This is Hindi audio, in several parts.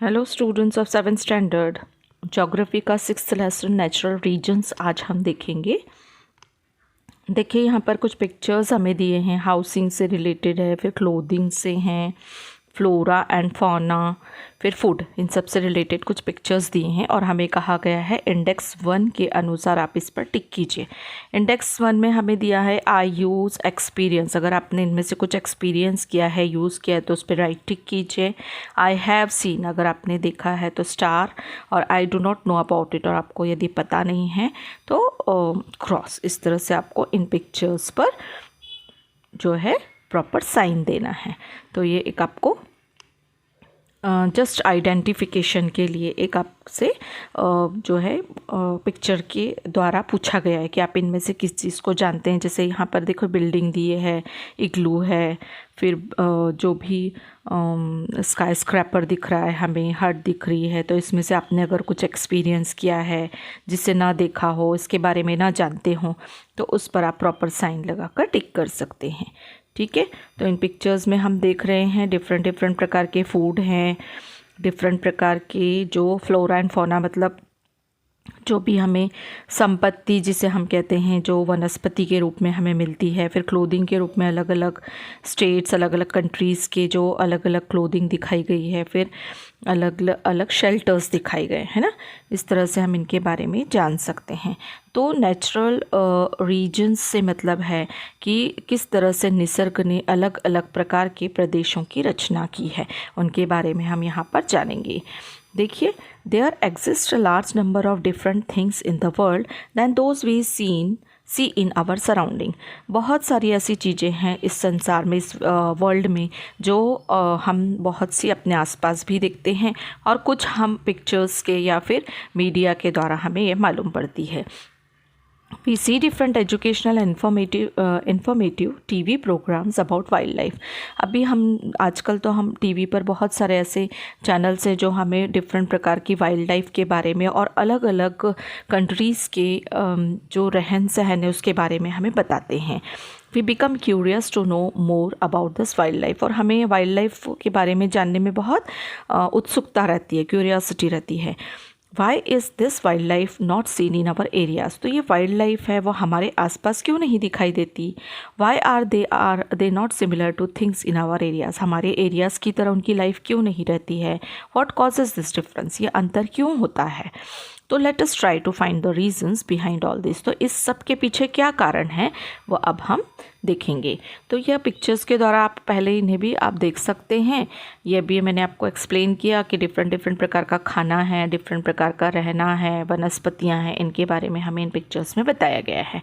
Hello students of 7th standard geography का 6th लेसन नेचुरल रीजन्स आज हम देखेंगे। देखिए यहाँ पर कुछ पिक्चर्स हमें दिए हैं, हाउसिंग से रिलेटेड है, फिर क्लोथिंग से हैं, फ्लोरा एंड फौना, फिर फूड, इन सब से रिलेटेड कुछ पिक्चर्स दिए हैं और हमें कहा गया है इंडेक्स 1 के अनुसार आप इस पर टिक कीजिए। इंडेक्स 1 में हमें दिया है आई यूज़ एक्सपीरियंस, अगर आपने इनमें से कुछ एक्सपीरियंस किया है, यूज़ किया है तो उस पर राइट टिक कीजिए। आई हैव सीन, अगर आपने देखा है तो स्टार, और I do not know about it, और आपको यदि पता नहीं है तो क्रॉस। इस तरह से आपको इन पिक्चर्स पर जो है प्रॉपर साइन देना है। तो ये एक आपको जस्ट आइडेंटिफिकेशन के लिए एक आपसे जो है पिक्चर के द्वारा पूछा गया है कि आप इनमें से किस चीज़ को जानते हैं। जैसे यहाँ पर देखो बिल्डिंग दिए है, इग्लू है, फिर जो भी स्काई स्क्रैपर दिख रहा है, हमें हट दिख रही है, तो इसमें से आपने अगर कुछ एक्सपीरियंस किया है, जिसे ना देखा हो, इसके बारे में ना जानते हो, तो उस पर आप प्रॉपर साइन लगा कर टिक कर सकते हैं। ठीक है, तो इन पिक्चर्स में हम देख रहे हैं डिफरेंट प्रकार के फूड हैं, डिफरेंट प्रकार के जो फ्लोरा एंड फौना, मतलब जो भी हमें संपत्ति जिसे हम कहते हैं, जो वनस्पति के रूप में हमें मिलती है, फिर क्लोथिंग के रूप में अलग अलग स्टेट्स, अलग अलग कंट्रीज़ के जो अलग अलग क्लोथिंग दिखाई गई है, फिर अलग अलग शेल्टर्स दिखाए गए हैं ना। इस तरह से हम इनके बारे में जान सकते हैं। तो नेचुरल रीजन्स से मतलब है कि किस तरह से निसर्ग ने अलग अलग प्रकार के प्रदेशों की रचना की है, उनके बारे में हम यहाँ पर जानेंगे। देखिए, there exist a large number of different things in the world than those we see in our surrounding. बहुत सारी ऐसी चीज़ें हैं इस संसार में, इस वर्ल्ड में, जो हम बहुत सी अपने आसपास भी देखते हैं और कुछ हम पिक्चर्स के या फिर मीडिया के द्वारा हमें ये मालूम पड़ती है। We see different educational and informative TV programs about wildlife। अभी हम आजकल तो हम टीवी पर बहुत सारे ऐसे चैनल्स हैं जो हमें डिफरेंट प्रकार की वाइल्ड लाइफ के बारे में और अलग अलग कंट्रीज़ के जो रहन सहन है उसके बारे में हमें बताते हैं। We become curious to know more about this wild life, और हमें वाइल्ड लाइफ के बारे में जानने में बहुत उत्सुकता रहती है, क्यूरियोसिटी रहती है। Why is this wild life not seen in our areas, तो ये वाइल्ड लाइफ है वो हमारे आसपास क्यों नहीं दिखाई देती। Why are they not similar to things in our areas, हमारे एरियाज़ की तरह उनकी लाइफ क्यों नहीं रहती है। व्हाट कॉजेज दिस डिफरेंस, ये अंतर क्यों होता है। तो let us try to find the reasons behind all this, तो इस सब के पीछे क्या कारण है वो अब हम देखेंगे। तो यह पिक्चर्स के द्वारा आप पहले इन्हें भी आप देख सकते हैं। यह भी मैंने आपको एक्सप्लेन किया कि डिफरेंट प्रकार का खाना है, डिफरेंट प्रकार का रहना है, वनस्पतियां हैं, इनके बारे में हमें इन पिक्चर्स में बताया गया है।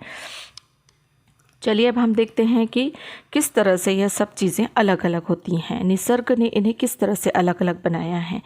चलिए अब हम देखते हैं कि किस तरह से यह सब चीज़ें अलग अलग होती हैं, निसर्ग ने इन्हें किस तरह से अलग अलग बनाया है।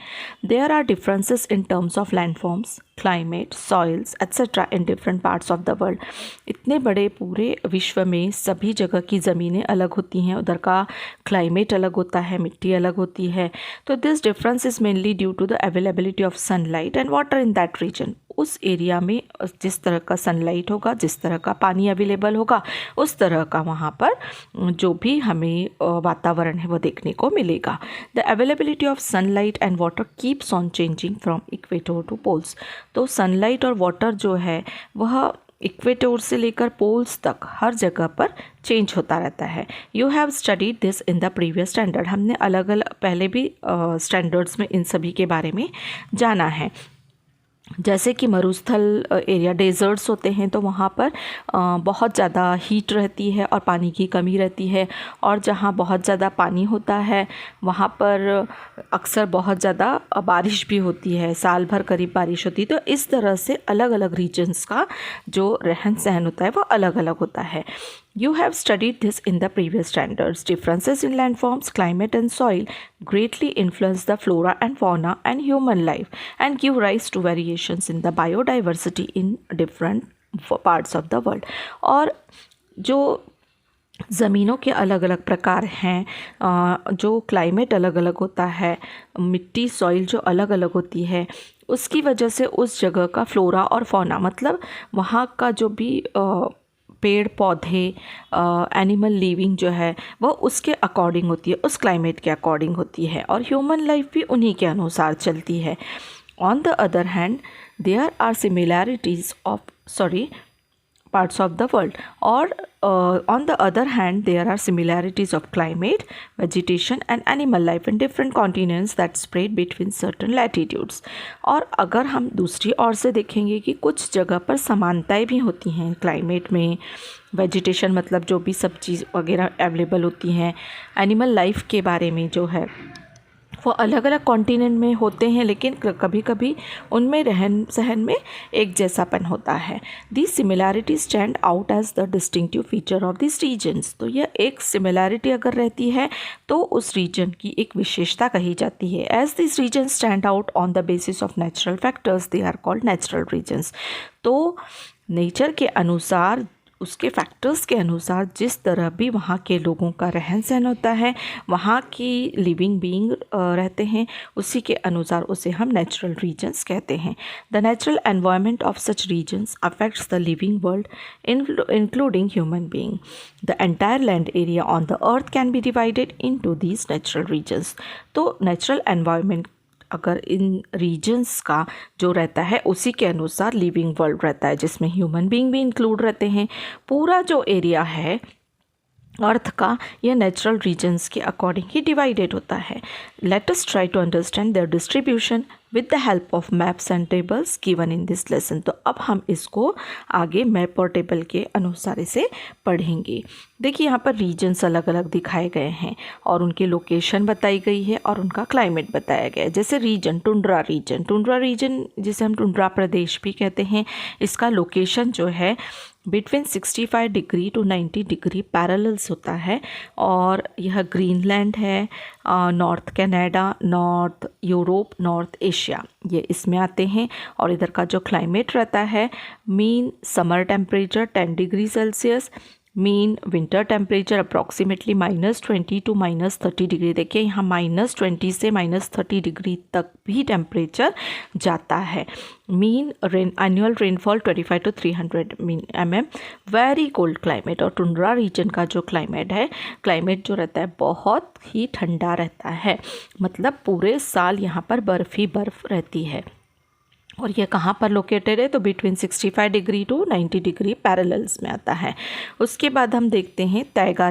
There are differences in terms of landforms, climate, soils etcetera in different parts of the world. इतने बड़े पूरे विश्व में सभी जगह की ज़मीनें अलग होती हैं, उधर का क्लाइमेट अलग होता है, मिट्टी अलग होती है। तो this difference is mainly due to the availability of sunlight and water in that region. उस एरिया में जिस तरह का सनलाइट होगा, जिस तरह का पानी अवेलेबल होगा, उस तरह का वहाँ पर जो भी हमें वातावरण है वो देखने को मिलेगा। The availability of sunlight and water keeps on changing from equator to poles. तो सनलाइट और वाटर जो है वह इक्वेटर से लेकर पोल्स तक हर जगह पर चेंज होता रहता है। You have studied this in the previous standard, हमने अलग अलग पहले भी स्टैंडर्ड्स में इन सभी के बारे में जाना है। जैसे कि मरुस्थल एरिया, डेजर्ट्स होते हैं, तो वहाँ पर बहुत ज़्यादा हीट रहती है और पानी की कमी रहती है, और जहाँ बहुत ज़्यादा पानी होता है वहाँ पर अक्सर बहुत ज़्यादा बारिश भी होती है, साल भर करीब बारिश होती है। तो इस तरह से अलग अलग रीजन्स का जो रहन सहन होता है वो अलग अलग होता है। You have studied this in the previous standards. Differences in landforms, climate and soil greatly influence the flora and fauna and human life and give rise to variations in the biodiversity in different parts of the world. और जो ज़मीनों के अलग अलग प्रकार हैं, जो क्लाइमेट अलग अलग होता है, मिट्टी सॉइल जो अलग अलग होती है, उसकी वजह से उस जगह का फ्लोरा और फौना, मतलब वहाँ का जो भी पेड़ पौधे एनिमल लिविंग जो है वो उसके अकॉर्डिंग होती है, उस क्लाइमेट के अकॉर्डिंग होती है, और ह्यूमन लाइफ भी उन्हीं के अनुसार चलती है। On the other hand there are similarities of parts of the world, or on the other hand there are similarities of climate, vegetation and animal life in different continents that spread between certain latitudes। और अगर हम दूसरी ओर से देखेंगे कि कुछ जगह पर समानताएं भी होती हैं क्लाइमेट में, वेजिटेशन मतलब जो भी सब चीज़ वगैरह अवेलेबल होती हैं, एनिमल लाइफ के बारे में जो है वो अलग अलग कॉन्टिनेंट में होते हैं, लेकिन कभी कभी उनमें रहन सहन में एक जैसापन होता है। This similarity stand out as the distinctive feature of this regions. तो यह एक सिमिलैरिटी अगर रहती है तो उस रीजन की एक विशेषता कही जाती है। As this region stand out on the basis of natural factors they are called natural regions. तो नेचर के अनुसार, उसके फैक्टर्स के अनुसार जिस तरह भी वहाँ के लोगों का रहन सहन होता है, वहाँ की लिविंग बीइंग रहते हैं, उसी के अनुसार उसे हम नेचुरल रीजन्स कहते हैं। The natural environment of such regions affects the living world including human being. The entire land area on the earth can be divided into these natural regions. तो नेचुरल एनवायरनमेंट अगर इन रीजन्स का जो रहता है उसी के अनुसार लिविंग वर्ल्ड रहता है, जिसमें ह्यूमन बीइंग भी इंक्लूड रहते हैं। पूरा जो एरिया है अर्थ का, यह नेचुरल रीजन्स के अकॉर्डिंग ही डिवाइडेड होता है। Let us try to understand their distribution with the help of maps and tables given in this lesson. तो अब हम इसको आगे मैप और टेबल के अनुसार इसे पढ़ेंगे। देखिए यहाँ पर रीजन्स अलग अलग दिखाए गए हैं और उनकी लोकेशन बताई गई है और उनका क्लाइमेट बताया गया है। जैसे रीजन, टुंड्रा रीजन जिसे हम टुंड्रा प्रदेश भी कहते हैं, इसका लोकेशन जो है between 65 degree to 90 degree parallels होता है, और यह ग्रीनलैंड है, north Canada, north Europe, north Asia, ये इसमें आते हैं। और इधर का जो क्लाइमेट रहता है, mean summer temperature 10 degree Celsius, mean winter temperature approximately -20 to -30 degree. देखिए यहाँ -20 से -30 डिग्री तक भी टेम्परेचर जाता है। Mean annual rainfall 25 to 300 mm। Very cold climate. और टुंड्रा रीजन का जो क्लाइमेट जो रहता है बहुत ही ठंडा रहता है, मतलब पूरे साल यहाँ पर बर्फ़ ही बर्फ़ रहती है। और ये कहाँ पर लोकेटेड है, तो between 65 degree to 90 degree parallels में आता है। उसके बाद हम देखते हैं तैगा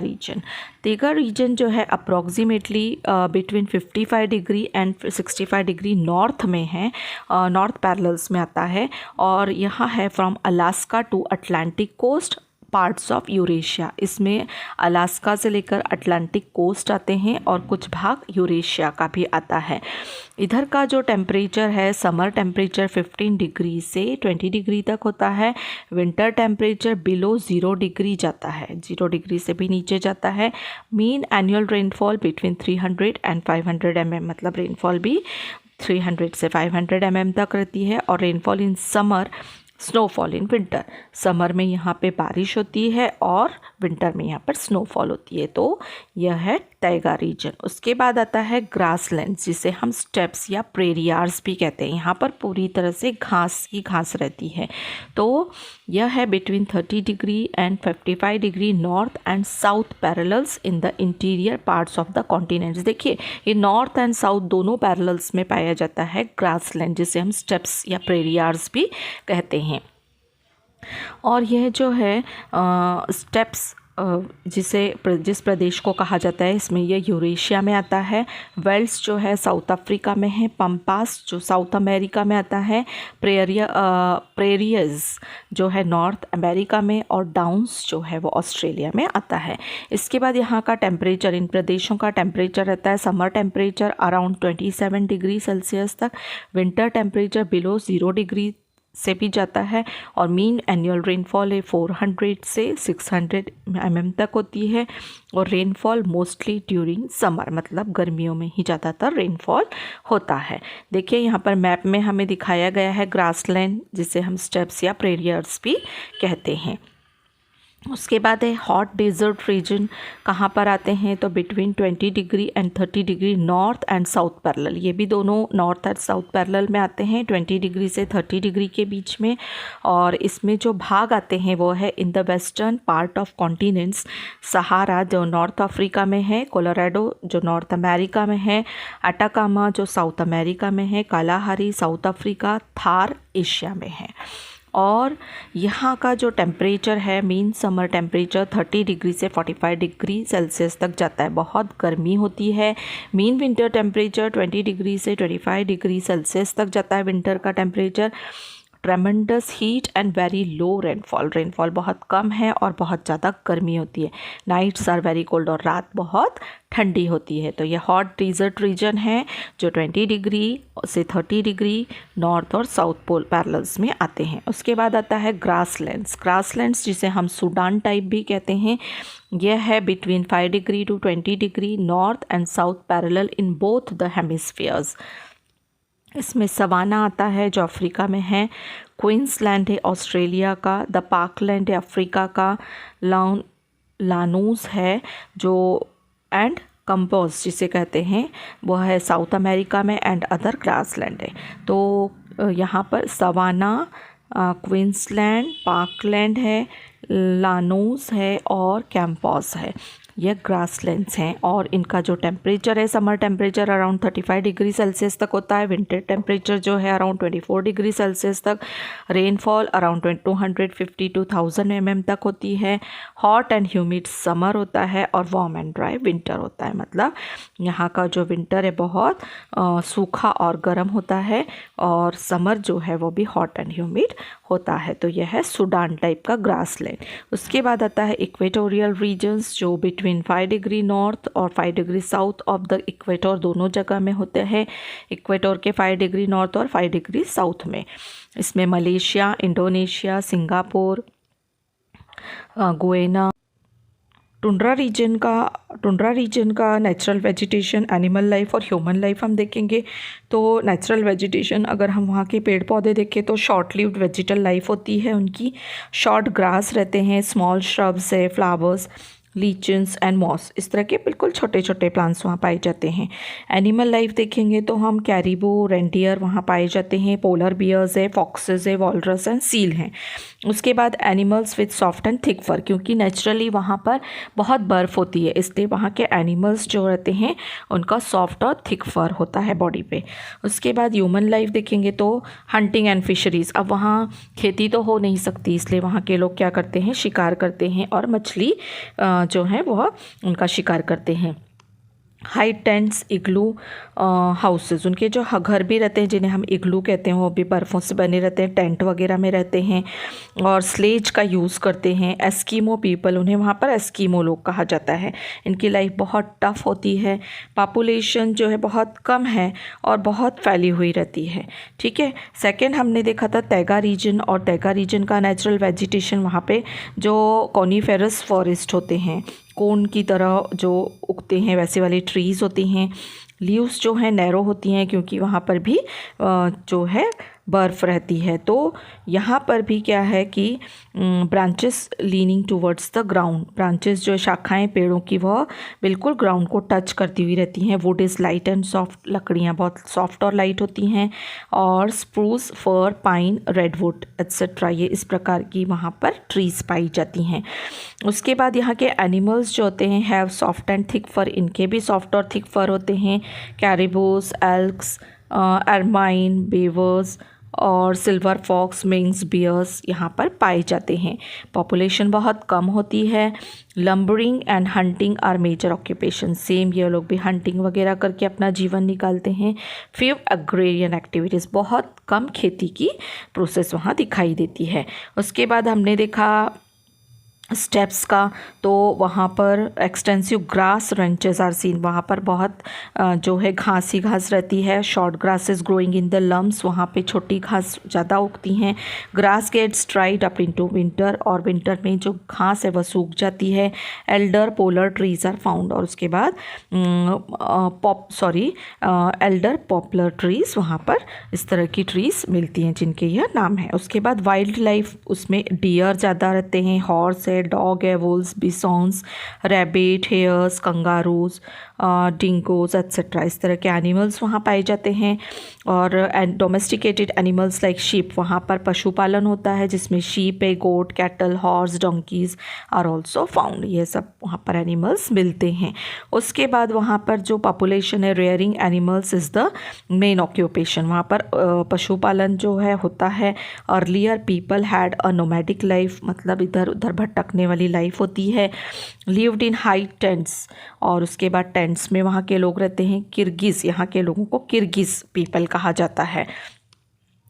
रीजन जो है approximately between 55 degree and 65 degree north में है, नॉर्थ पैरेलल्स में आता है। और यहाँ है from Alaska to Atlantic coast, parts of Eurasia. इसमें अलास्का से लेकर अटलांटिक कोस्ट आते हैं और कुछ भाग यूरेशिया का भी आता है। इधर का जो टेम्परेचर है, समर टेम्परेचर 15 डिग्री से 20 डिग्री तक होता है। विंटर टेम्परेचर बिलो 0 डिग्री जाता है, 0 डिग्री से भी नीचे जाता है। Mean annual rainfall between 300 and 500 mm, मतलब रेनफॉल भी 300 से 500 mm तक रहती है। और rainfall in summer, snowfall in winter. Summer में यहाँ पे बारिश होती है और विंटर में यहाँ पर स्नोफॉल होती है। तो यह है तैगा रीजन। उसके बाद आता है ग्रासलैंड, जिसे हम स्टेप्स या प्रेरियार्स भी कहते हैं। यहाँ पर पूरी तरह से घास ही घास रहती है। तो यह है between 30 degree and 55 degree north and south parallels in the interior parts of the continents. देखिए ये नॉर्थ एंड साउथ दोनों पैरेलल्स में पाया जाता है ग्रासलैंड, जिसे हम स्टेप्स या प्रेरियार्स भी कहते हैं। और यह जो है स्टेप्स जिस प्रदेश को कहा जाता है, इसमें यह यूरेशिया में आता है। वेल्स जो है साउथ अफ्रीका में है। पम्पास जो साउथ अमेरिका में आता है। प्रेरियज जो है नॉर्थ अमेरिका में। और डाउन्स जो है वो ऑस्ट्रेलिया में आता है। इसके बाद यहाँ का टेम्परेचर, इन प्रदेशों का टेम्परेचर रहता है summer temperature around 27 degree Celsius तक। विंटर टेम्परेचर बिलो 0 डिग्री से भी जाता है। और मीन एनुअल रेनफॉल है 400 से 600 mm तक होती है। और रेनफॉल मोस्टली ड्यूरिंग समर, मतलब गर्मियों में ही ज़्यादातर रेनफॉल होता है। देखिए यहाँ पर मैप में हमें दिखाया गया है ग्रासलैंड, जिसे हम स्टेप्स या प्रेरियर्स भी कहते हैं। उसके बाद है हॉट डेजर्ट रीजन, कहाँ पर आते हैं तो between 20 degree and 30 degree north and south parallel, ये भी दोनों नॉर्थ एंड साउथ पैरेलल में आते हैं 20 डिग्री से 30 डिग्री के बीच में। और इसमें जो भाग आते हैं वो है in the western part of continents, Sahara जो नॉर्थ अफ्रीका में है, कोलोराडो जो नॉर्थ अमेरिका में है, अटाकामा जो साउथ अमेरिका में है, Kalahari south Africa, Thar Asia में है। और यहाँ का जो टेम्परेचर है मीन समर टेम्परेचर 30 डिग्री से 45 डिग्री सेल्सियस तक जाता है, बहुत गर्मी होती है। मीन विंटर टेम्परेचर 20 डिग्री से 25 डिग्री सेल्सियस तक जाता है विंटर का temperature. ट्रेमेंडस heat and very low rainfall, rainfall बहुत कम है और बहुत ज़्यादा गर्मी होती है। नाइट्स आर वेरी कोल्ड और रात बहुत ठंडी होती है। तो ये हॉट डेजर्ट रीजन है जो 20 डिग्री से 30 डिग्री नॉर्थ और साउथ पोल पैरेलल्स में आते हैं। उसके बाद आता है ग्रासलैंड्स, ग्रासलैंड्स जिसे हम सूडान टाइप भी कहते हैं, यह है between 5 degree to 20 degree north and south parallel in both the hemispheres. इसमें सवाना आता है जो अफ्रीका में है, क्वींसलैंड है ऑस्ट्रेलिया का, द पार्कलैंड है अफ्रीका का, लानूस है जो एंड कंपोज जिसे कहते हैं वो है साउथ अमेरिका में एंड अदर ग्रासलैंड है। तो यहाँ पर सवाना, क्वींसलैंड, पार्कलैंड है, लानूस है और कैंपॉस है, यह ग्रासलैंड्स हैं। और इनका जो टेम्परेचर है summer temperature around 35 degree Celsius तक होता है, विंटर टेम्परेचर जो है अराउंड 24 डिग्री सेल्सियस तक, रेनफॉल अराउंड 250 टू 1000 mm तक होती है। हॉट एंड ह्यूमिड समर होता है और वार्म एंड ड्राई विंटर होता है, मतलब यहाँ का जो विंटर है बहुत सूखा और गर्म होता है और समर जो है वो भी हॉट एंड ह्यूमिड होता है। तो यह है सूडान टाइप का ग्रासलैंड। उसके बाद आता है इक्वेटोरियल रीजन्स जो बिटवीन 5 डिग्री नॉर्थ और 5 degree south of the equator दोनों जगह में होते हैं, इक्वेटर के 5 डिग्री नॉर्थ और 5 डिग्री साउथ में। इसमें Malaysia, Indonesia, Singapore, Guyana. Tundra region का नेचुरल वेजिटेशन, एनिमल लाइफ और ह्यूमन लाइफ हम देखेंगे। तो नेचुरल वेजिटेशन अगर हम वहाँ के पेड़ पौधे देखें तो शॉर्ट लिव्ड वेजिटल लाइफ होती है उनकी, शॉर्ट ग्रास रहते हैं, स्मॉल श्रब्स है, फ्लावर्स, लीचन्स एंड मॉस, इस तरह के बिल्कुल छोटे छोटे प्लांट्स वहाँ पाए जाते हैं। एनिमल लाइफ देखेंगे तो हम कैरिबो, रेंडियर वहाँ पाए जाते हैं, पोलर बियर्स है, फॉक्सेस है, वॉलरस एंड सील हैं। उसके बाद animals with soft and thick fur, क्योंकि नेचुरली वहाँ पर बहुत बर्फ़ होती है इसलिए वहाँ के एनिमल्स जो रहते हैं उनका सॉफ्ट और थिक फर होता है बॉडी पे। उसके बाद ह्यूमन लाइफ देखेंगे तो हंटिंग एंड फिशरीज़, अब वहाँ खेती तो हो नहीं सकती इसलिए वहाँ के लोग क्या करते हैं, शिकार करते हैं और मछली जो है वह उनका शिकार करते हैं। हाई टेंट्स, इग्लू हाउसेस, उनके जो घर भी रहते हैं जिन्हें हम इग्लू कहते हैं वो भी बर्फ़ों से बने रहते हैं, टेंट वगैरह में रहते हैं और स्लेज का यूज़ करते हैं। एस्कीमो पीपल, उन्हें वहाँ पर एस्कीमो लोग कहा जाता है, इनकी लाइफ बहुत टफ होती है। पॉपुलेशन जो है बहुत कम है और बहुत फैली हुई रहती है। ठीक है, सेकेंड हमने देखा था तैगा रीजन, और तैगा रीजन का नेचुरल वेजिटेशन वहाँ पे जो कॉनीफेरस फॉरेस्ट होते हैं, कोन की तरह जो उगते हैं वैसे वाली ट्रीज़ होती हैं। लीव्स जो हैं नैरो होती हैं क्योंकि वहाँ पर भी जो है बर्फ़ रहती है। तो यहाँ पर भी क्या है कि branches leaning towards the ground, branches जो शाखाएं पेड़ों की वह बिल्कुल ग्राउंड को टच करती हुई रहती हैं। Would is light and soft, लकड़ियाँ बहुत सॉफ्ट और लाइट होती हैं। और स्प्रूस, फर, पाइन, रेडवुड एट्सेट्रा, ये इस प्रकार की वहाँ पर ट्रीज़ पाई जाती हैं। उसके बाद यहाँ के एनिमल्स जो होते हैं have soft and thick fur, इनके भी सॉफ्ट और थिक फर होते हैं। कैरिबोस, एल्क्स, एरमाइन, बेवर्स और सिल्वर फॉक्स, मिंक्स, बियर्स यहाँ पर पाए जाते हैं। पॉपुलेशन बहुत कम होती है। Lumbering and hunting are major occupation, same ये लोग भी हंटिंग वगैरह करके अपना जीवन निकालते हैं। फिर एग्रेरियन एक्टिविटीज़, बहुत कम खेती की प्रोसेस वहाँ दिखाई देती है। उसके बाद हमने देखा स्टेप्स का, तो वहाँ पर एक्सटेंसिव ग्रास रंचेस आर सीन, वहाँ पर बहुत जो है घास ही घास रहती है। Short grasses growing in the looms, वहाँ पे छोटी घास ज़्यादा उगती हैं। Grass gets dried up into winter, और विंटर में जो घास है वह सूख जाती है। Alder polar trees are found, और उसके बाद एल्डर पॉपुलर ट्रीज़, वहाँ पर इस तरह की ट्रीज़ मिलती हैं जिनके यह नाम है। उसके बाद वाइल्ड लाइफ, उसमें डियर ज़्यादा रहते हैं, हॉर्स है, है, डॉग है, wolves, bisons, rabbit, hares, kangaroos, dingoes etcetera, इस तरह के एनिमल्स वहाँ पाए जाते हैं। और डोमेस्टिकेटेड एनिमल्स लाइक शीप, वहाँ पर पशुपालन होता है जिसमें शीप है, goat, cattle, horse, donkeys are also found, ये सब वहाँ पर एनिमल्स मिलते हैं। उसके बाद वहाँ पर जो पॉपुलेशन है, rearing animals is the main occupation, वहाँ पर पशुपालन जो है होता है। Earlier people had a nomadic life, मतलब इधर उधर भटकने वाली लाइफ होती है। लिव्ड इन हाई टेंट्स, और उसके बाद टेंट्स में वहाँ के लोग रहते हैं। किर्गिज़, यहाँ के लोगों को किर्गिज़ पीपल कहा जाता है।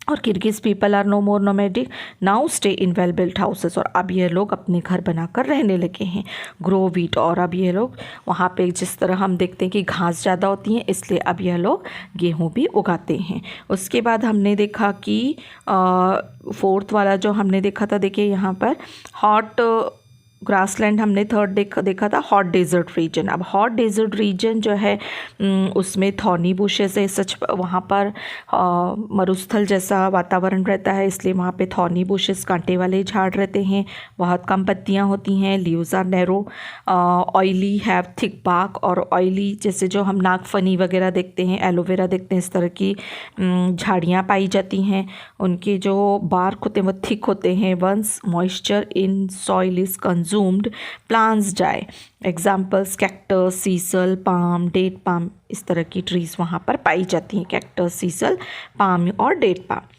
और Kirghiz people are no more nomadic, now stay in well built houses, और अब ये लोग अपने घर बनाकर रहने लगे हैं। ग्रो वीट, और अब ये लोग वहाँ पे जिस तरह हम देखते हैं कि घास ज़्यादा होती है, इसलिए अब यह लोग गेहूँ भी उगाते हैं। उसके बाद हमने देखा कि फोर्थ वाला जो हमने देखा था, देखिए यहाँ पर हॉट ग्रासलैंड हमने थर्ड देखा था, हॉट डेजर्ट रीजन। अब हॉट डेजर्ट रीजन जो है उसमें थॉर्नी बुशेस है, सच वहाँ पर मरुस्थल जैसा वातावरण रहता है, इसलिए वहाँ पे थॉर्नी बुशेस, कांटे वाले झाड़ रहते हैं, बहुत कम पत्तियाँ होती हैं। Leaves are narrow, oily, have thick bark, और ऑयली जैसे जो हम नागफनी वगैरह देखते हैं, एलोवेरा देखते हैं, इस तरह की झाड़ियाँ पाई जाती हैं। उनके जो बार्क होते हैं वो थिक होते हैं। Once moisture in soil is consumed, plants die. Examples cactus, sisal, palm, date palm, इस तरह की ट्रीज़ वहाँ पर पाई जाती हैं, कैक्टस, सीसल, पाम और डेट पाम।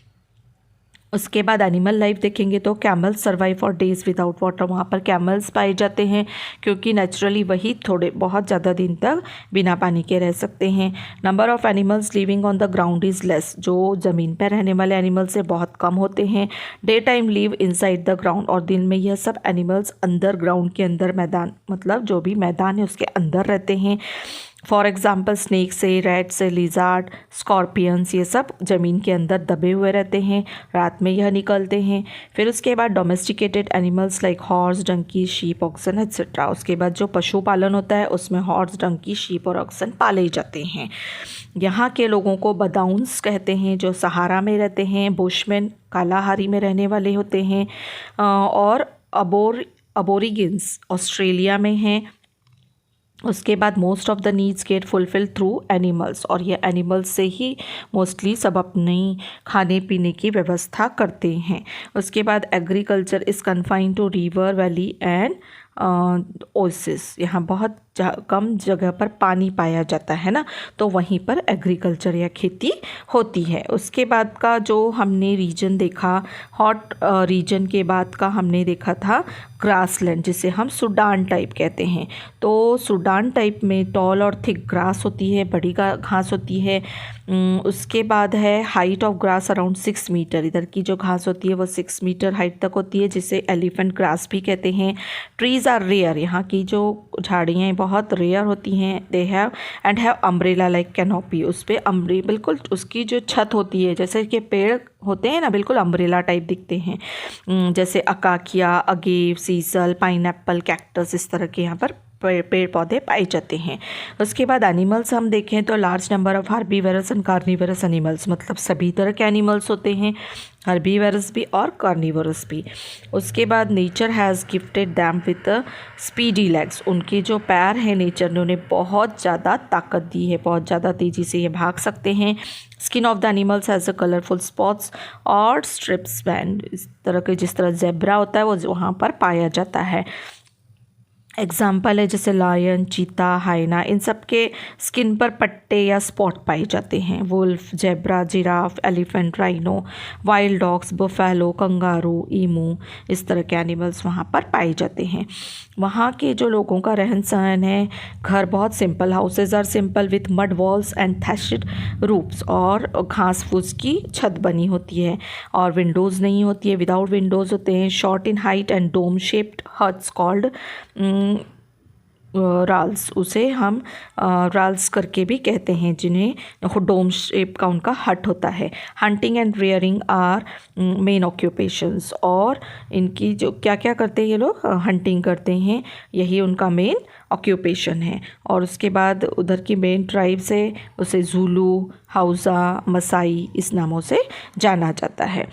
उसके बाद एनिमल लाइफ देखेंगे तो camels survive for days without water, वहाँ पर कैमल्स पाए जाते हैं क्योंकि नेचुरली वही थोड़े बहुत ज़्यादा दिन तक बिना पानी के रह सकते हैं। Number of animals living on the ground is less, जो ज़मीन पर रहने वाले एनिमल्स से बहुत कम होते हैं। Day time live inside the ground, और दिन में यह सब एनिमल्स अंदर ग्राउंड के अंदर, मैदान मतलब जो भी मैदान है उसके अंदर रहते हैं। फॉर एग्ज़ाम्पल स्नेक से, रैट से, लिजार्ड, स्कॉर्पियंस, ये सब ज़मीन के अंदर दबे हुए रहते हैं, रात में यह निकलते हैं। फिर उसके बाद domesticated animals like horse, donkey, sheep, oxen etcetera. उसके बाद जो पशुपालन होता है उसमें हॉर्स, डंकी, शीप और ऑक्सन पाले जाते हैं। यहाँ के लोगों को बदाउन्स कहते हैं, जो सहारा में रहते हैं। बुशमैन कालाहारी में रहने वाले होते हैं। और अबोरिगिन्स ऑस्ट्रेलिया में हैं। उसके बाद most of the needs get fulfil through animals, और ये एनिमल्स से ही मोस्टली सब अपनी खाने पीने की व्यवस्था करते हैं। उसके बाद agriculture is confined to river, valley and oasis, यहाँ बहुत कम जगह पर पानी पाया जाता है ना, तो वहीं पर एग्रीकल्चर या खेती होती है। उसके बाद का जो हमने रीजन देखा, हॉट रीजन के बाद का हमने देखा था ग्रासलैंड, जिसे हम सूडान टाइप कहते हैं। तो सूडान टाइप में टॉल और थिक ग्रास होती है, बड़ी घास होती है। उसके बाद है height of grass around 6 metre, इधर की जो घास होती है वो 6 मीटर हाइट तक होती है, जिसे एलिफेंट ग्रास भी कहते हैं। ट्रीज़ आर रेयर, यहाँ की जो झाड़ियाँ बहुत रेयर होती हैं। They have and have umbrella like canopy, उस पर बिल्कुल उसकी जो छत होती है, जैसे कि पेड़ होते हैं ना, बिल्कुल अम्ब्रेला टाइप दिखते हैं, जैसे अकाकिया, अगेव, सीसल, पाइनएप्पल, कैक्टस, इस तरह के यहाँ पर पेड़ पौधे पाए जाते हैं। उसके बाद एनिमल्स हम देखें तो large number of herbivores and carnivorous animals, मतलब सभी तरह के एनिमल्स होते हैं, हर्बीवरस भी और कार्निवरस भी। उसके बाद nature has gifted them with speedy legs, उनके जो पैर हैं नेचर ने उन्हें बहुत ज़्यादा ताकत दी है, बहुत ज़्यादा तेज़ी से ये भाग सकते हैं। Skin of the animals has a colourful spots और स्ट्रिप्स बैंड, इस तरह के जिस तरह जेब्रा होता है वो वहाँ पर पाया जाता है। एग्जाम्पल है जैसे लायन, चीता, हाइना, इन सब के स्किन पर पट्टे या स्पॉट पाए जाते हैं। Wolf, zebra, giraffe, elephant, rhino, wild dogs, buffalo, kangaroo, emu, इस तरह के एनिमल्स वहाँ पर पाए जाते हैं। वहाँ के जो लोगों का रहन सहन है, घर बहुत simple, houses are simple with mud walls and thatched roofs, और घास फूस की छत बनी होती है और विंडोज़ नहीं होती है, विदाउट विंडोज़ होते हैं। Short in height and dome shaped huts called kraals, उसे हम राल्स करके भी कहते हैं, जिन्हें डोम शेप का उनका हट होता है। Hunting and rearing are main occupations, और इनकी जो क्या क्या करते हैं ये लोग, हंटिंग करते हैं, यही उनका मेन ऑक्यूपेशन है। और उसके बाद उधर की मेन ट्राइब्स है, उसे ज़ूलू, हाउसा, मसाई, इस नामों से जाना जाता है।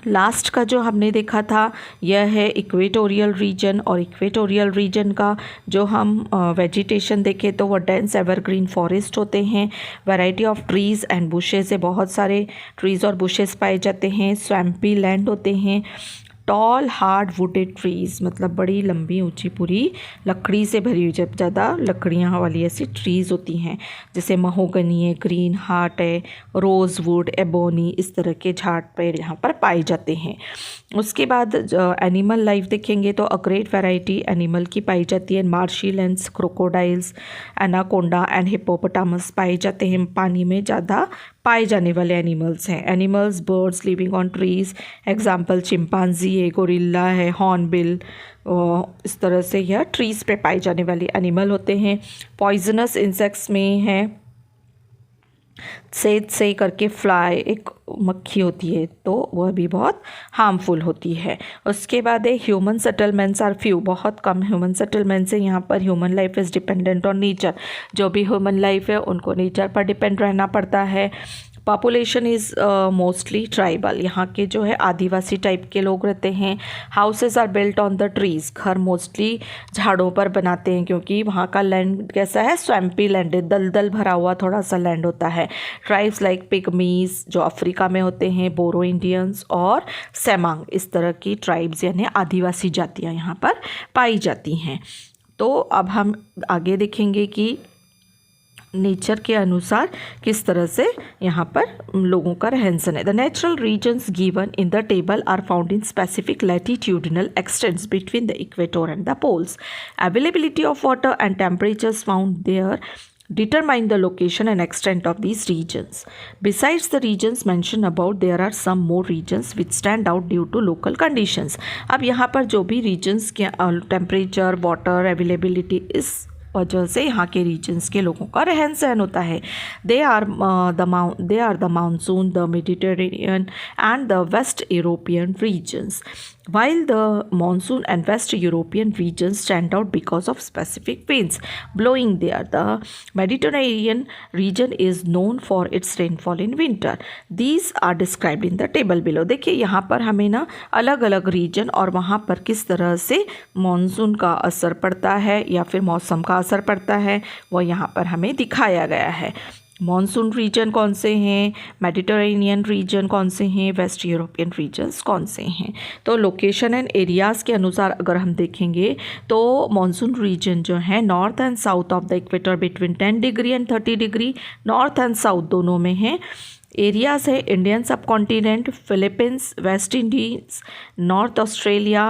लास्ट का जो हमने देखा था यह है इक्वेटोरियल रीजन, और इक्वेटोरियल रीजन का जो हम वेजिटेशन देखें तो वो डेंस एवरग्रीन फॉरेस्ट होते हैं, variety of trees and bushes है, बहुत सारे ट्रीज़ और बुशेस पाए जाते हैं, स्वैम्पी लैंड होते हैं, टॉल हार्ड वुडेड ट्रीज़ मतलब बड़ी लंबी ऊंची पूरी लकड़ी से भरी हुई, जब ज़्यादा लकड़ियाँ वाली ऐसी ट्रीज़ होती हैं, जैसे महोगनी है, ग्रीन हार्ट है, रोज़ वुड, एबोनी, इस तरह के झाड़ पेड़ यहाँ पर पाए जाते हैं। उसके बाद एनिमल लाइफ देखेंगे तो अ ग्रेट वैरायटी एनिमल की पाई जाती है, marshy lens, crocodiles, anaconda and hippopotamus पाए जाते हैं, पानी में ज़्यादा पाए जाने वाले एनिमल्स हैं। Animals birds living on trees, example chimpanzee है, गोरिल्ला है, हॉर्नबिल, इस तरह से यह ट्रीज़ पे पाए जाने वाले एनिमल होते हैं। पॉइजनस इंसेक्ट्स में है सेद से करके फ्लाई, एक मक्खी होती है, तो वह भी बहुत हार्मफुल होती है। उसके बाद है ह्यूमन सेटलमेंट्स आर फ्यू, बहुत कम ह्यूमन सेटलमेंट्स है यहाँ पर। Human life is dependent on nature, जो भी ह्यूमन लाइफ है उनको नेचर पर डिपेंड रहना पड़ता है। पॉपुलेशन इज़ मोस्टली ट्राइबल, यहाँ के जो है आदिवासी टाइप के लोग रहते हैं। Houses are built on the trees, घर मोस्टली झाड़ों पर बनाते हैं क्योंकि वहाँ का लैंड कैसा है, स्वैम्पी लैंड है, दलदल भरा हुआ थोड़ा सा लैंड होता है। ट्राइब्स लाइक पिगमीज जो अफ्रीका में होते हैं, बोरो इंडियंस और सेमांग, इस तरह की ट्राइब्स यानी आदिवासी जातियाँ यहाँ पर पाई जाती हैं। तो अब हम आगे देखेंगे कि नेचर के अनुसार किस तरह से यहाँ पर लोगों का रहन सहन है। The natural regions given in the table are found in specific latitudinal extents between the equator and the poles. Availability of water and temperatures found there determine the location and extent of these regions. Besides the regions mentioned above, there are some more regions which stand out due to local conditions. अब यहाँ पर जो भी regions के temperature, water availability इस वजह से यहाँ के रीजन्स के लोगों का रहन सहन होता है। They are the monsoon, the Mediterranean and the west European regions. While the monsoon and West European regions stand out because of specific winds blowing there, the Mediterranean region is known for its rainfall in winter. These are described in the table below. देखिए यहाँ पर हमें ना अलग अलग रीजन और वहाँ पर किस तरह से मानसून का असर पड़ता है या फिर मौसम का असर पड़ता है वो यहाँ पर हमें दिखाया गया है। मॉनसून रीजन कौन से हैं, मेडिटेरेनियन रीजन कौन से हैं, वेस्ट यूरोपियन रीजन्स कौन से हैं। तो लोकेशन एंड एरियाज़ के अनुसार अगर हम देखेंगे तो मॉनसून रीजन जो है north and south of the equator between 10 degree and 30 degree, north and south दोनों में है। एरियाज़ है इंडियन सब continent, Philippines, West Indies, north Australia,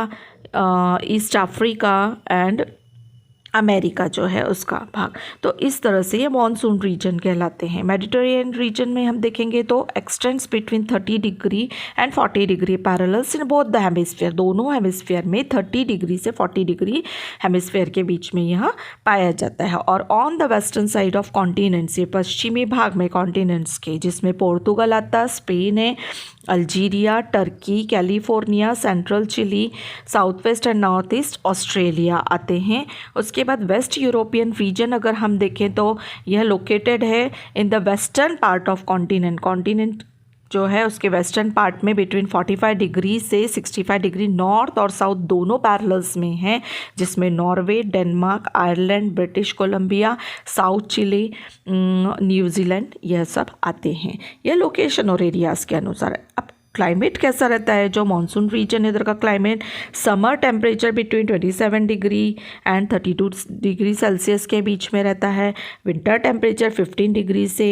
east Africa and America जो है उसका भाग। तो इस तरह से ये मॉनसून रीजन कहलाते हैं। मेडिटेरेनियन रीजन में हम देखेंगे तो x tends between 30 degree and 40 degree parallels in both the hemisphere, दोनों हेमिस्फीयर में 30 डिग्री से 40 डिग्री हेमिस्फीयर के बीच में यह पाया जाता है। और on the western side of continents, ये पश्चिमी भाग में कॉन्टिनेंट्स के, जिसमें पोर्तुगल आता, स्पेन है, Algeria, Turkey, California, central Chile, south west and north east Australia आते हैं। उसके बाद वेस्ट यूरोपियन रीजन अगर हम देखें तो यह लोकेटेड है in the western part of continent, continent जो है उसके वेस्टर्न पार्ट में बिटवीन 45 डिग्री से 65 डिग्री नॉर्थ और साउथ दोनों पैरेलल्स में है, जिसमें Norway, Denmark, Ireland, British Columbia, south Chile, New Zealand यह सब आते हैं। यह लोकेशन और एरियाज़ के अनुसार। अब क्लाइमेट कैसा रहता है, जो मॉनसून रीजन इधर का climate, summer temperature between 27 degree and 32 degree Celsius के बीच में रहता है। विंटर टेम्परेचर 15 डिग्री से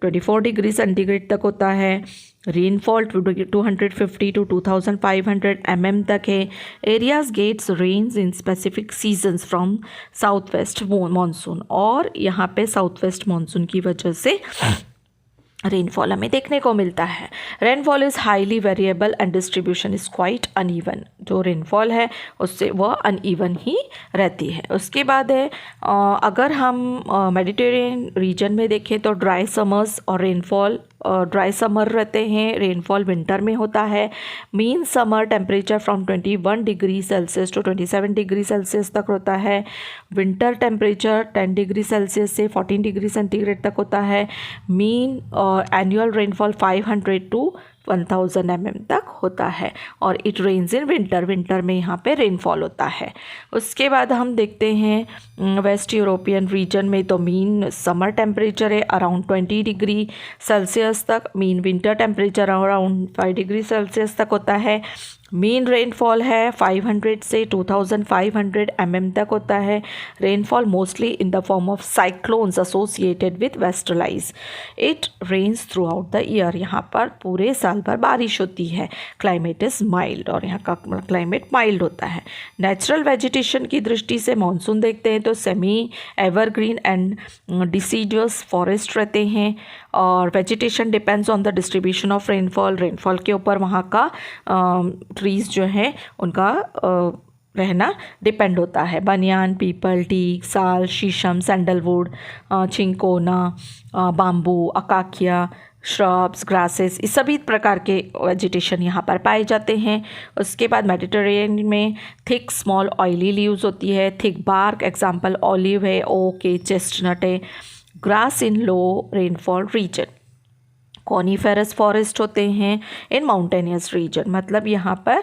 24 डिग्री सेंटीग्रेड तक होता है। रेनफॉल 250 to 2500 mm तक है। Areas gets rains in specific seasons from south west monsoon, और यहाँ पे साउथ वेस्ट मानसून की वजह से रेनफॉल हमें देखने को मिलता है। Rainfall is highly variable and distribution is quite uneven, जो रेनफॉल है उससे वह अनइवन ही रहती है। उसके बाद है अगर हम मेडिटेरेनियन रीजन में देखें तो ड्राई समर्स और रेनफॉल, ड्राई समर रहते हैं, रेनफॉल विंटर में होता है। Mean summer temperature from 21 degree Celsius to 27 degree Celsius तक होता है। विंटर टेम्परेचर 10 डिग्री सेल्सियस से 14 डिग्री सेंटीग्रेड तक होता है। Mean annual rainfall 500 to 1000 mm तक होता है। और it rains in winter, winter में यहाँ पे रेनफॉल होता है। उसके बाद हम देखते हैं वेस्ट यूरोपियन रीजन में तो मीन समर टेम्परेचर है अराउंड 20 डिग्री सेल्सियस तक, mean winter temperature around 5 degree Celsius तक होता है। मीन रेनफॉल है 500 से 2500 mm तक होता है। Rainfall mostly in the form of cyclones associated with westerlies. It rains throughout the year, यहाँ पर पूरे साल भर बारिश होती है। क्लाइमेट इज़ माइल्ड, और यहाँ का क्लाइमेट माइल्ड होता है। नेचुरल वेजिटेशन की दृष्टि से मानसून देखते हैं तो सेमी एवरग्रीन एंड डिसीडुअस फॉरेस्ट रहते हैं। और vegetation depends on the distribution of rainfall, rainfall के ऊपर वहाँ का ट्रीज़ जो हैं उनका रहना डिपेंड होता है। बनियान, पीपल, टीक, साल, शीशम, सैंडलवुड, चिंकोना, बाम्बू, अकाकिया, श्रब्स, ग्रासेस, इस सभी प्रकार के वेजिटेशन यहाँ पर पाए जाते हैं। उसके बाद मेडिटेरेनियन में थिक स्मॉल ऑयली लीव्स होती है, थिक बार्क, एग्जाम्पल ऑलिव है, ओक है, चेस्टनट है। Grass in low rainfall region. Coniferous forest होते हैं इन माउंटेनियस रीजन, मतलब यहाँ पर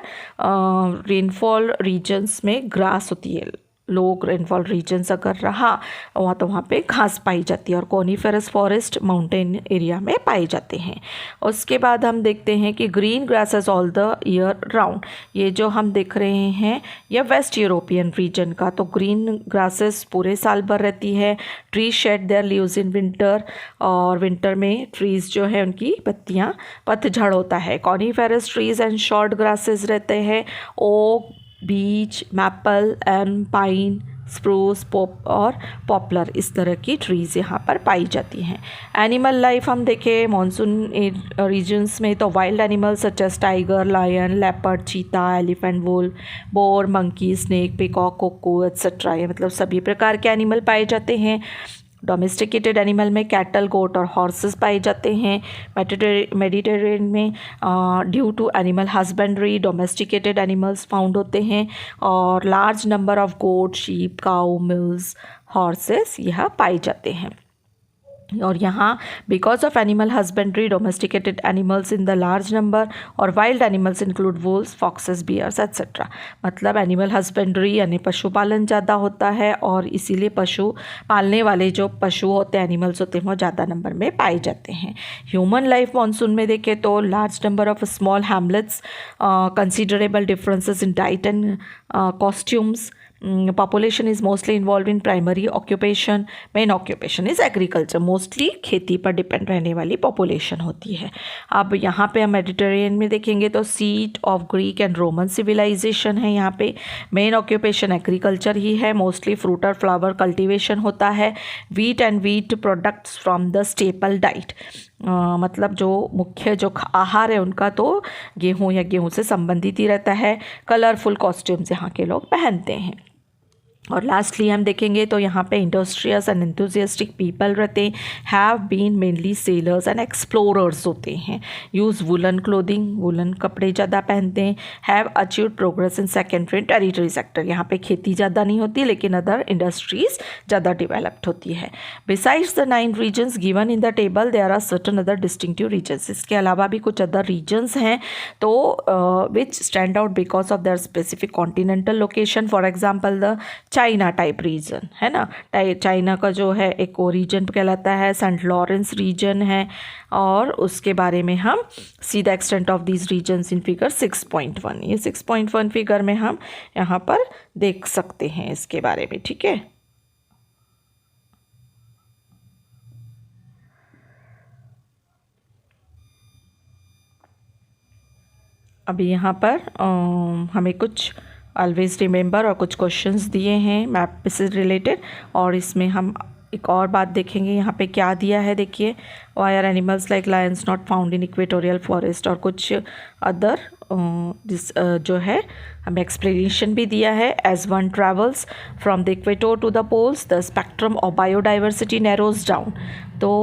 रेनफॉल रीजन्स में ग्रास होती है। लो रेनफॉल रीजन्स अगर रहा वहाँ तो वहाँ पे घास पाई जाती है, और कॉनीफेरस फॉरेस्ट माउंटेन एरिया में पाए जाते हैं। उसके बाद हम देखते हैं कि green grasses all the year round. ये जो हम देख रहे हैं ये वेस्ट यूरोपियन रीजन का, तो ग्रीन ग्रासेस पूरे साल भर रहती है। Tree shed their leaves in winter, और विंटर में ट्रीज़ जो है उनकी पत्तियाँ पतझड़ होता है। Coniferous trees and short grasses रहते हैं। Oak, beech, maple, elm, pine, spruce, pop और पॉपलर, इस तरह की ट्रीज़ यहाँ पर पाई जाती हैं। एनिमल लाइफ हम देखें मानसून रीजन्स में तो wild animals such as tiger, lion, leopard, cheetah, elephant, wolf, boar, monkey, snake, peacock, cuckoo etcetera, ये मतलब सभी प्रकार के एनिमल पाए जाते हैं। डोमेस्टिकेटेड एनिमल में कैटल, गोट और हॉर्सेस पाए जाते हैं। मेडिटेरेनियन में due to animal husbandry domesticated animals found होते हैं, और large number of goat, sheep, cow, mules, horses यह पाए जाते हैं। और यहाँ because of animal husbandry domesticated animals in the large number, और wild animals include wolves, foxes, bears etcetera, मतलब एनिमल हस्बेंड्री यानी पशुपालन ज़्यादा होता है, और इसीलिए पशु पालने वाले जो पशु होते हैं, एनिमल्स होते हैं, वो ज़्यादा नंबर में पाए जाते हैं। ह्यूमन लाइफ मानसून में देखें तो large number of small Hamlet's, considerable differences in diet and costumes, population is mostly involved in primary occupation, main occupation is agriculture, mostly खेती पर डिपेंड रहने वाली पॉपुलेशन होती है। अब यहाँ पे हम मेडिटेरेनियन में देखेंगे तो seat of Greek and Roman civilisation है। यहाँ पे मेन ऑक्यूपेशन एग्रीकल्चर ही है, मोस्टली फ्रूट और फ्लावर कल्टीवेशन होता है। Wheat and wheat products from the staple diet, मतलब जो मुख्य जो आहार है उनका तो गेहूँ या गेहूँ से संबंधित ही रहता है। कलरफुल कॉस्ट्यूम्स यहाँ के लोग पहनते हैं। और लास्टली हम देखेंगे तो यहाँ पे इंडस्ट्रियस एंड एंथुजियास्टिक पीपल रहते हैं, have been mainly sailors and explorers होते हैं, यूज़ वुलन क्लोथिंग, वुलन कपड़े ज़्यादा पहनते हैं, have achieved progress in secondary and territory sector, यहाँ पे खेती ज़्यादा नहीं होती लेकिन अदर इंडस्ट्रीज़ ज़्यादा डेवलप्ड होती है। Besides the 9 regions given in the table there are certain other distinctive regions, इसके अलावा भी कुछ अदर रीजन्स हैं तो which stand out because of their specific continental location, for example the China type region है ना, चाइना का जो है एक वो रीजन कहलाता है, सेंट लॉरेंस रीजन है, और उसके बारे में हम see the extent of these regions in figure 6.1, ये 6.1 फिगर में हम यहाँ पर देख सकते हैं इसके बारे में, ठीक है। अभी यहाँ पर हमें कुछ ऑलवेज रिमेंबर और कुछ क्वेश्चंस दिए हैं मैप से रिलेटेड, और इसमें हम एक और बात देखेंगे यहाँ पे क्या दिया है। देखिए, why are animals like lions not found in equatorial forest, और कुछ अदर जो है हमें एक्सप्लेनेशन भी दिया है। As one travels from the equator to the poles the spectrum of biodiversity narrows down. तो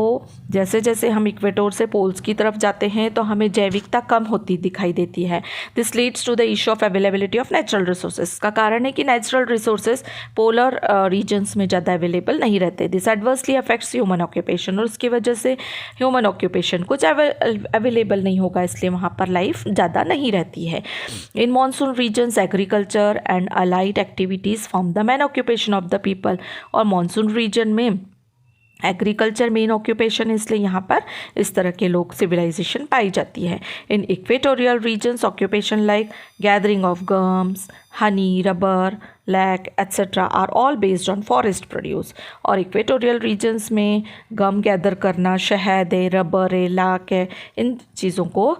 जैसे जैसे हम इक्वेटर से पोल्स की तरफ जाते हैं तो हमें जैविकता कम होती दिखाई देती है। This leads to the issue of availability of natural resources. का कारण है कि नेचुरल रिसोर्सेज पोलर रीजन्स में ज़्यादा अवेलेबल नहीं रहते। This adversely affects human occupation, और उसकी वजह से ह्यूमन ऑक्यूपेशन कुछ अवेलेबल नहीं होगा, इसलिए वहाँ पर लाइफ ज़्यादा नहीं रहती है। In monsoon regions agriculture and allied activities form the main occupation of the people. और मानसून रीजन में एग्रीकल्चर मेन ऑक्यूपेशन, इसलिए यहाँ पर इस तरह के लोग सिविलाइजेशन पाई जाती है। In equatorial regions occupation like gathering of gums, honey, rubber, lac etcetera are all based on forest produce. और इक्वेटोरियल रीजन्स में गम गैदर करना, शहद है, रबर है, लाक है, इन चीज़ों को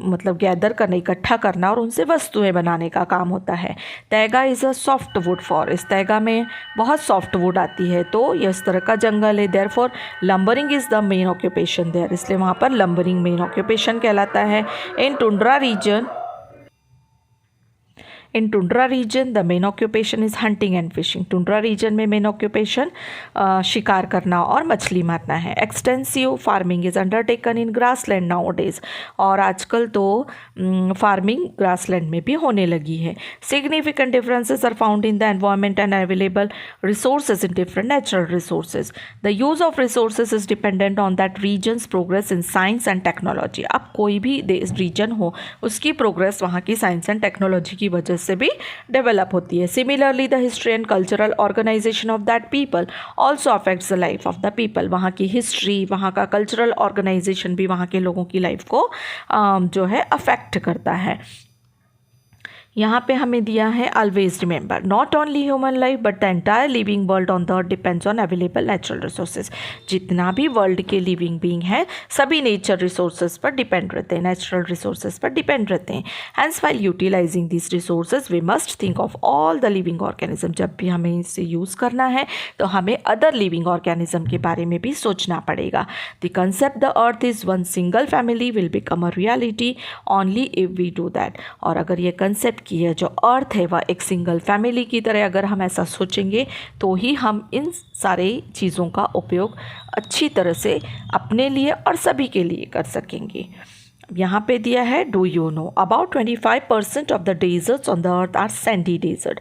मतलब गैदर करना, इकट्ठा करना और उनसे वस्तुएं बनाने का काम होता है। तैगा is a soft wood forest. तैगा में बहुत सॉफ्ट वुड आती है, तो ये इस तरह का जंगल है। Therefore lumbering is the main occupation there, इसलिए वहाँ पर लंबरिंग मेन ऑक्यूपेशन कहलाता है। In tundra region in tundra region the main occupation is hunting and fishing. Tundra region में मेन ऑक्यूपेशन शिकार करना और मछली मारना है। Extensive farming is undertaken in grassland nowadays. और आजकल तो फार्मिंग ग्रासलैंड में भी होने लगी है। Significant differences are found in the environment and available resources in different natural resources. The use of resources is dependent on that regions progress in science and technology. अब कोई भी रीजन हो, उसकी प्रोग्रेस वहाँ की साइंस एंड टेक्नोलॉजी की वजह से भी डेवलप होती है। Similarly the history and cultural organisation of that people also affects the life of the people. वहाँ की हिस्ट्री, वहाँ का कल्चरल ऑर्गेनाइजेशन भी वहाँ के लोगों की लाइफ को जो है अफेक्ट करता है। यहाँ पे हमें दिया है always remember not only human life but the entire living world on the earth depends on available natural resources. जितना भी वर्ल्ड के लिविंग बीइंग है सभी नेचर रिसोर्सेज पर डिपेंड रहते हैं, नेचुरल रिसोर्सेज पर डिपेंड रहते हैं। Hence while utilising this resources we must think of all the living organism. जब भी हमें इसे यूज़ करना है तो हमें अदर लिविंग ऑर्गेनिज्म के बारे में भी सोचना पड़ेगा। The concept the earth is one single family will become a reality only if we do that. और अगर ये कंसेप्ट कि यह जो अर्थ है वह एक सिंगल फैमिली की तरह अगर हम ऐसा सोचेंगे तो ही हम इन सारे चीज़ों का उपयोग अच्छी तरह से अपने लिए और सभी के लिए कर सकेंगे। यहाँ पे दिया है do you know about 25% of the deserts on the earth are sandy desert.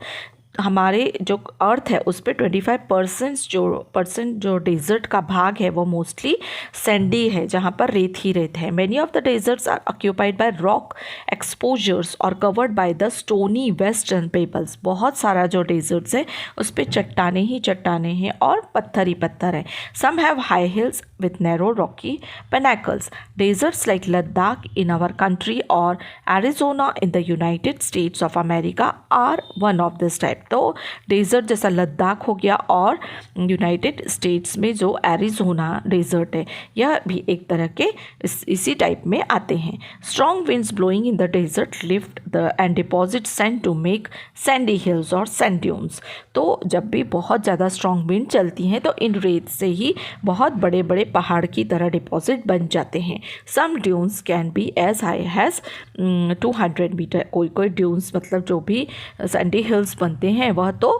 हमारे जो अर्थ है उस पर 25% जो डेजर्ट का भाग है वो मोस्टली सैंडी है, जहाँ पर रेत ही रेत है। Many of the deserts are occupied by rock exposures और covered by the stony western pebbles. बहुत सारा जो डेजर्ट्स है उस पर चट्टाने ही चट्टाने हैं और पत्थर ही पत्थर हैं। Some have high hills with narrow rocky pinnacles. Deserts like Ladakh in our country or Arizona in the United States of America are one of this type. तो डेजर्ट जैसा लद्दाख हो गया और यूनाइटेड स्टेट्स में जो एरिजोना डेजर्ट है यह भी एक तरह के इसी टाइप में आते हैं। Strong winds blowing in the desert lift the and deposit sand to make sandy hills और सैंड ड्यून्स। तो जब भी बहुत ज़्यादा स्ट्रॉन्ग विंड चलती हैं तो इन रेत से ही बहुत बड़े बड़े पहाड़ की तरह डिपॉजिट बन जाते हैं। Some dunes can be as high as 200 metre. कोई कोई ड्यून्स मतलब जो भी सैंडी हिल्स बनते हैं वह तो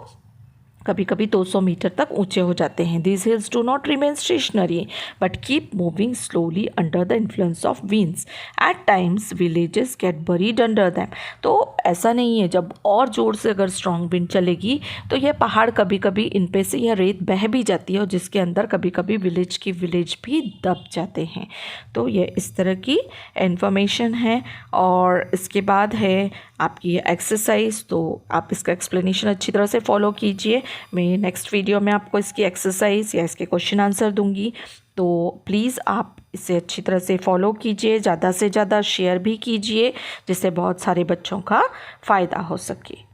कभी कभी 200 मीटर तक ऊंचे हो जाते हैं। These hills do not remain stationary but keep moving slowly under the influence of winds. At times villages get buried under them. तो ऐसा नहीं है, जब और ज़ोर से अगर स्ट्रॉन्ग विंड चलेगी तो यह पहाड़ कभी कभी इन पे से यह रेत बह भी जाती है और जिसके अंदर कभी कभी विलेज भी दब जाते हैं। तो ये इस तरह की इन्फॉर्मेशन है। और इसके बाद है आपकी एक्सरसाइज, तो आप इसका एक्सप्लेनेशन अच्छी तरह से फॉलो कीजिए। मैं नेक्स्ट वीडियो में आपको इसकी एक्सरसाइज या इसके क्वेश्चन आंसर दूंगी, तो प्लीज़ आप इसे अच्छी तरह से फॉलो कीजिए, ज़्यादा से ज़्यादा शेयर भी कीजिए जिससे बहुत सारे बच्चों का फ़ायदा हो सके।